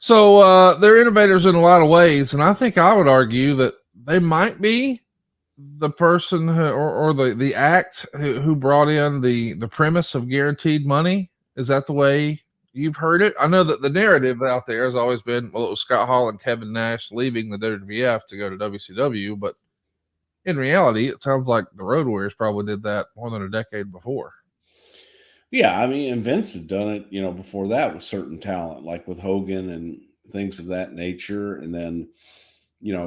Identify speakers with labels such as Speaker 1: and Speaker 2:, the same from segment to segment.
Speaker 1: So they're innovators in a lot of ways, and I think I would argue that they might be the person or the act who brought in the premise of guaranteed money. Is that the way you've heard it? I know that the narrative out there has always been, well, it was Scott Hall and Kevin Nash leaving the WWF to go to WCW, but in reality, it sounds like the Road Warriors probably did that more than a decade before.
Speaker 2: Yeah, I mean, and Vince had done it, before that with certain talent, like with Hogan and things of that nature. And then,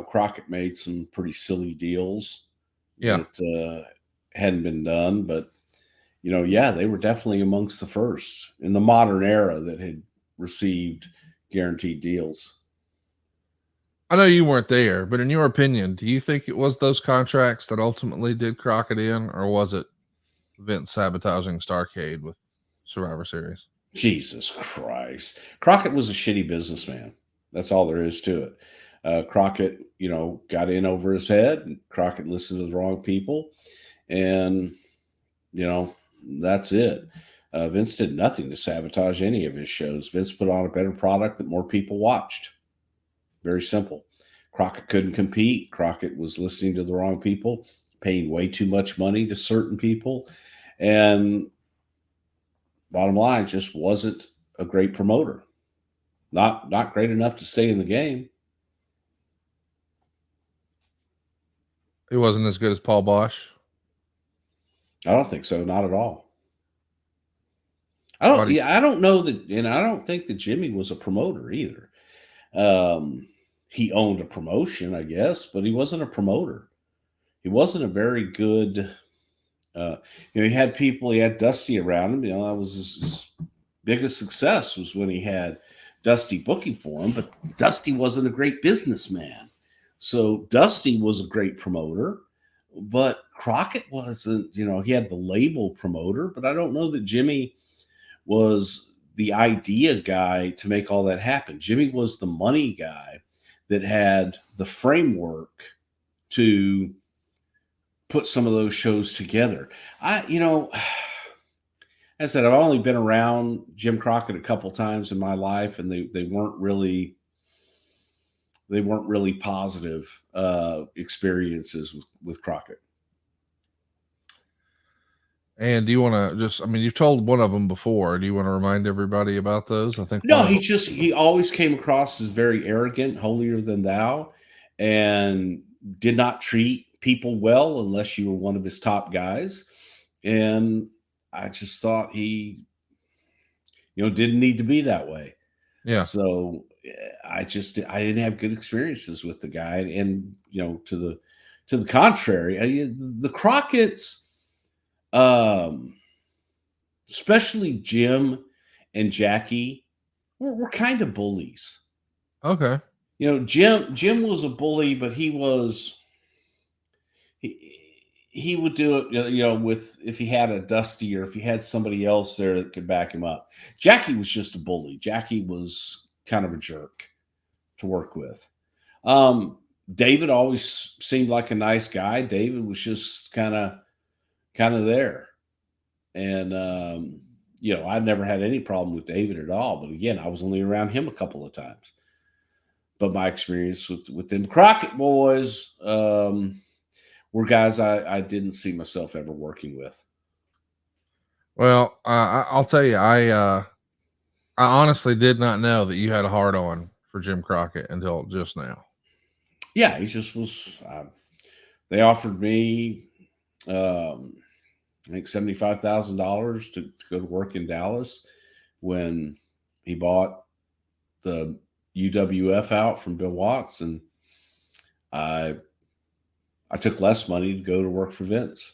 Speaker 2: Crockett made some pretty silly deals
Speaker 1: Yeah.
Speaker 2: that hadn't been done. But, yeah, they were definitely amongst the first in the modern era that had received guaranteed deals.
Speaker 1: I know you weren't there, but in your opinion, do you think it was those contracts that ultimately did Crockett in, or was it Vince sabotaging Starcade with Survivor Series?
Speaker 2: Jesus Christ. Crockett was a shitty businessman. That's all there is to it. Crockett, got in over his head. Crockett listened to the wrong people. And, that's it. Vince did nothing to sabotage any of his shows. Vince put on a better product that more people watched. Very simple. Crockett couldn't compete. Crockett was listening to the wrong people, paying way too much money to certain people. And bottom line, just wasn't a great promoter. Not great enough to stay in the game.
Speaker 1: It wasn't as good as Paul Bosch.
Speaker 2: I don't think so. Not at all.
Speaker 1: Why do you,
Speaker 2: I don't know that, and I don't think that Jimmy was a promoter either. He owned a promotion, I guess, but he wasn't a promoter. He wasn't a very good. He had people. He had Dusty around him. That was his biggest success was when he had Dusty booking for him. But Dusty wasn't a great businessman. So Dusty was a great promoter, but Crockett wasn't. He had the label promoter, but I don't know that Jimmy was the idea guy to make all that happen. Jimmy was the money guy that had the framework to put some of those shows together. As I said, I've only been around Jim Crockett a couple times in my life, and they weren't really positive experiences with Crockett.
Speaker 1: and do you want to just? I mean, you've told one of them before. Do you want to remind everybody about those? I think one
Speaker 2: No,
Speaker 1: of them.
Speaker 2: he always came across as very arrogant, holier than thou, and did not treat people well unless you were one of his top guys. And I just thought he, didn't need to be that way.
Speaker 1: Yeah.
Speaker 2: So I didn't have good experiences with the guy. And to the contrary, the Crockett's, especially Jim and Jackie, were kind of bullies.
Speaker 1: Okay.
Speaker 2: Jim was a bully, but he would do it, with if he had a Dusty or if he had somebody else there that could back him up. Jackie was just a bully. Jackie was kind of a jerk to work with. David always seemed like a nice guy. David was just kind of there. And I'd never had any problem with David at all. But again, I was only around him a couple of times. But my experience with them Crockett boys were guys I didn't see myself ever working with.
Speaker 1: Well, I'll tell you, I honestly did not know that you had a hard on for Jim Crockett until just now.
Speaker 2: Yeah, he just was. They offered me, I think $75,000 to go to work in Dallas when he bought the UWF out from Bill Watts, and I took less money to go to work for Vince.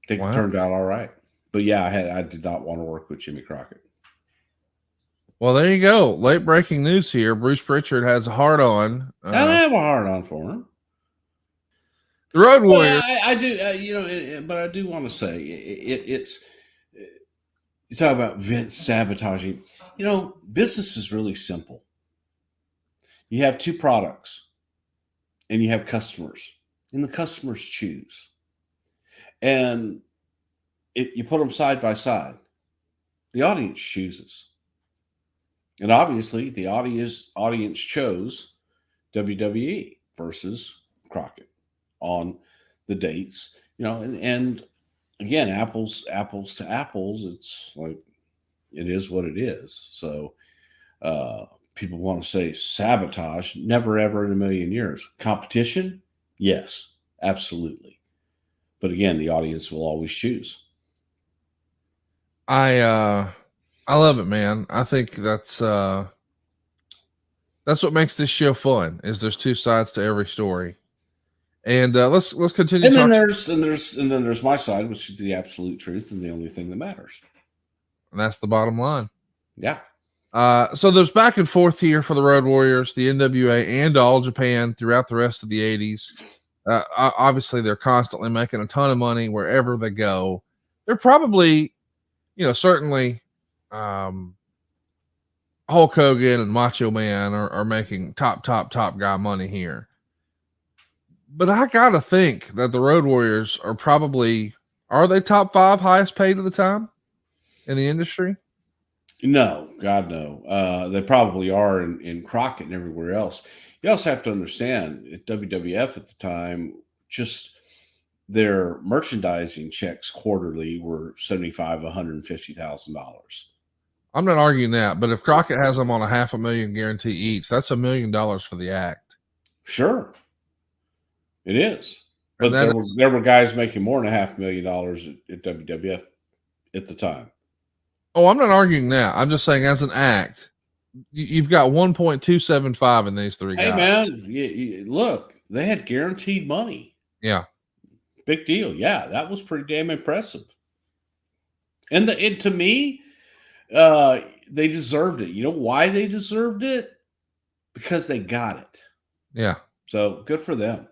Speaker 2: I think It turned out all right. But yeah, I did not want to work with Jimmy Crockett.
Speaker 1: Well, there you go. Late breaking news here. Bruce Prichard has a hard on.
Speaker 2: I don't have a hard on for him.
Speaker 1: The Road Warriors.
Speaker 2: I do, but I do want to say it's. You talk about Vince sabotaging. Business is really simple. You have two products, and you have customers, and the customers choose. And you put them side by side, the audience chooses. And obviously, the audience chose WWE versus Crockett on the dates. And again, apples to apples. It's like it is what it is. So people want to say sabotage. Never ever in a million years. Competition, yes, absolutely. But again, the audience will always choose.
Speaker 1: I love it, man. I think that's what makes this show fun. Is there's two sides to every story, and let's continue.
Speaker 2: And then there's my side, which is the absolute truth and the only thing that matters.
Speaker 1: And that's the bottom line.
Speaker 2: Yeah.
Speaker 1: So there's back and forth here for the Road Warriors, the NWA, and All Japan throughout the rest of the 80s. Obviously, they're constantly making a ton of money wherever they go. They're probably, certainly Hulk Hogan and Macho Man are making top guy money here. But I got to think that the Road Warriors are they top 5 highest paid at the time in the industry?
Speaker 2: No, God, no. They probably are in Crockett and everywhere else. You also have to understand at WWF at the time, just their merchandising checks quarterly were $75,000, $150,000.
Speaker 1: I'm not arguing that, but if Crockett has them on $500,000 guarantee each, that's $1 million for the act.
Speaker 2: Sure, it is. But there were guys making more than $500,000 at WWF at the time.
Speaker 1: Oh, I'm not arguing that. I'm just saying, as an act, you've got 1.275 in these three guys.
Speaker 2: Hey, man, look, they had guaranteed money.
Speaker 1: Yeah.
Speaker 2: Big deal. Yeah, that was pretty damn impressive. And to me, they deserved it. You know why they deserved it? Because they got it.
Speaker 1: Yeah.
Speaker 2: So good for them.